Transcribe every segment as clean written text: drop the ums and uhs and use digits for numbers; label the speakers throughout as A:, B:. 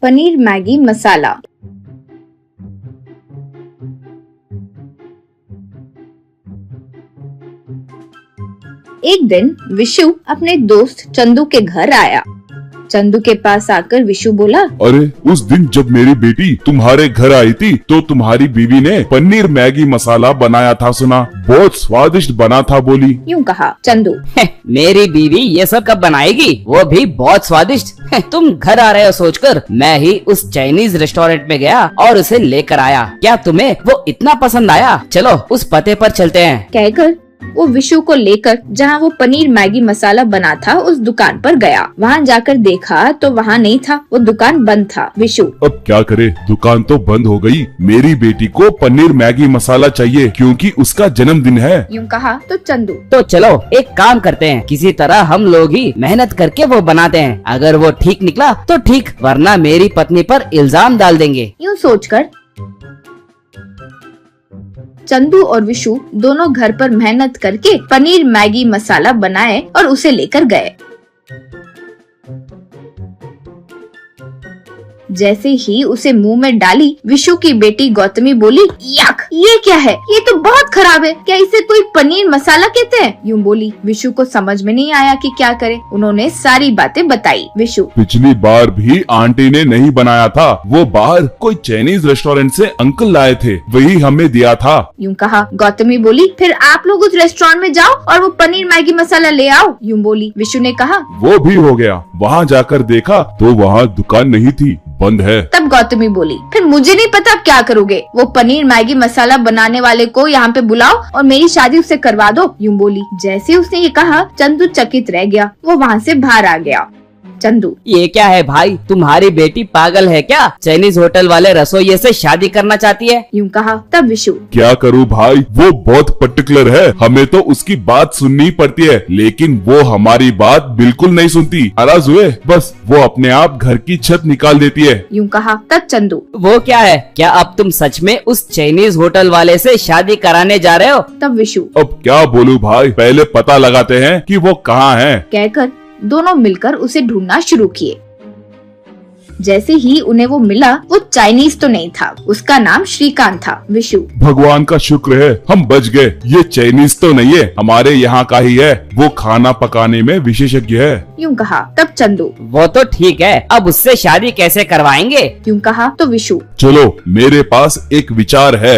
A: Paneer Maggi मसाला। एक दिन विशु अपने दोस्त चंदू के घर आया। चंदू के पास आकर विशु बोला,
B: अरे उस दिन जब मेरी बेटी तुम्हारे घर आई थी तो तुम्हारी बीवी ने पनीर मैगी मसाला बनाया था, सुना बहुत स्वादिष्ट बना था बोली।
A: यूँ कहा चंदू।
C: मेरी बीवी ये सब कब बनाएगी, वो भी बहुत स्वादिष्ट। तुम घर आ रहे हो सोचकर मैं ही उस चाइनीज रेस्टोरेंट में गया और उसे लेकर आया। क्या तुम्हें वो इतना पसंद आया? चलो उस पते पर चलते हैं।
A: कहकर वो विशु को लेकर जहाँ वो पनीर मैगी मसाला बना था उस दुकान पर गया। वहाँ जाकर देखा तो वहाँ नहीं था, वो दुकान बंद था। विशु
B: अब क्या करे, दुकान तो बंद हो गई। मेरी बेटी को पनीर मैगी मसाला चाहिए क्योंकि उसका जन्मदिन है।
A: यूँ कहा तो चंदू।
C: तो चलो एक काम करते हैं, किसी तरह हम लोग ही मेहनत करके वो बनाते हैं। अगर वो ठीक निकला तो ठीक, वरना मेरी पत्नी पर इल्जाम डाल देंगे।
A: यूँ सोचकर चंदू और विशु दोनों घर पर मेहनत करके पनीर मैगी मसाला बनाए और उसे लेकर गए। जैसे ही उसे मुंह में डाली, विशु की बेटी गौतमी बोली, यक, ये क्या है? ये तो बहुत खराब है। क्या इसे कोई पनीर मसाला कहते हैं? यूँ बोली। विशु को समझ में नहीं आया कि क्या करे। उन्होंने सारी बातें बताई। विशु,
B: पिछली बार भी आंटी ने नहीं बनाया था, वो बाहर कोई चाइनीज रेस्टोरेंट से अंकल लाए थे, वही हमें दिया था।
A: यूँ कहा। गौतमी बोली, फिर आप लोग उस रेस्टोरेंट में जाओ और वो पनीर मैगी मसाला ले आओ। यूँ बोली। विशु ने कहा।
B: वो भी हो गया। वहाँ जाकर देखा तो वहाँ दुकान नहीं थी, बंद है।
A: तब गौतमी बोली, फिर मुझे नहीं पता आप क्या करोगे। वो पनीर मैगी मसाला बनाने वाले को यहाँ पे बुलाओ और मेरी शादी उससे करवा दो। यूँ बोली। जैसे उसने ये कहा, चंदू चकित रह गया। वो वहाँ से बाहर आ गया। चंदू,
C: ये क्या है भाई, तुम्हारी बेटी पागल है क्या? चाइनीज होटल वाले रसोइये से शादी करना चाहती है?
A: यूँ कहा। तब विशु,
B: क्या करूँ भाई, वो बहुत पर्टिकुलर है, हमें तो उसकी बात सुननी पड़ती है, लेकिन वो हमारी बात बिल्कुल नहीं सुनती। नाराज हुए बस वो अपने आप घर की छत निकाल देती है।
A: यूँ कहा। तब चंदू,
C: वो क्या है? क्या अब तुम सच में उस चाइनीज होटल वाले से शादी कराने जा रहे हो?
A: तब विशु,
B: अब क्या बोलूं भाई, पहले पता लगाते हैं कि वो कहाँ है।
A: कहकर दोनों मिलकर उसे ढूंढना शुरू किए। जैसे ही उन्हें वो मिला, वो चाइनीज तो नहीं था, उसका नाम श्रीकांत था। विशु,
B: भगवान का शुक्र है हम बच गए। ये चाइनीज तो नहीं है, हमारे यहाँ का ही है, वो खाना पकाने में विशेषज्ञ है।
A: यूँ कहा। तब चंदू,
C: वो तो ठीक है, अब उससे शादी कैसे करवाएंगे?
A: यूँ कहा। तो विशु,
B: चलो मेरे पास एक विचार है।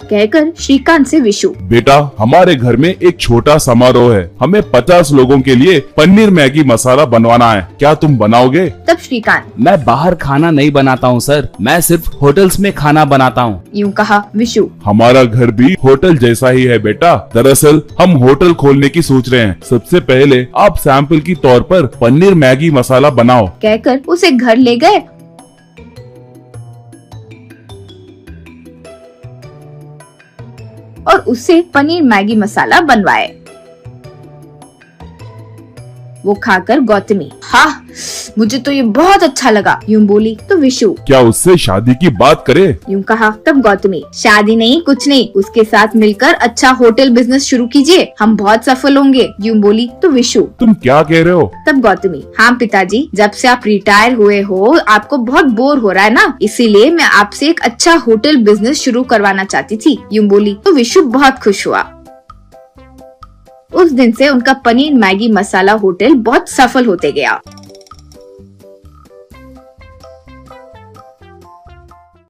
A: कहकर श्रीकांत से विशु,
B: बेटा हमारे घर में एक छोटा समारोह है, हमें 50 लोगों के लिए पनीर मैगी मसाला बनवाना है, क्या तुम बनाओगे?
A: तब श्रीकांत,
C: मैं बाहर खाना नहीं बनाता हूँ सर, मैं सिर्फ होटल्स में खाना बनाता हूँ।
A: यूँ कहा। विशु,
B: हमारा घर भी होटल जैसा ही है बेटा, दरअसल हम होटल खोलने की सोच रहे हैं। सबसे पहले आप सैंपल की तौर पर पनीर मैगी मसाला बनाओ।
A: कहकर उसे घर ले गए और उससे पनीर मैगी मसाला बनवाए। वो खाकर गौतमी, हाँ मुझे तो ये बहुत अच्छा लगा। यूँ बोली। तो विशु,
B: क्या उससे शादी की बात करे?
A: यूँ कहा। तब गौतमी, शादी नहीं कुछ नहीं, उसके साथ मिलकर अच्छा होटल बिजनेस शुरू कीजिए, हम बहुत सफल होंगे। यूँ बोली। तो विशु,
B: तुम क्या कह रहे हो?
A: तब गौतमी, हाँ पिताजी, जब से आप रिटायर हुए हो आपको बहुत बोर हो रहा है ना, इसीलिए मैं आपसे एक अच्छा होटल बिजनेस शुरू करवाना चाहती थी। यूँ बोली। तो विशु बहुत खुश हुआ। उस दिन से उनका पनीर मैगी मसाला होटल बहुत सफल होते गया।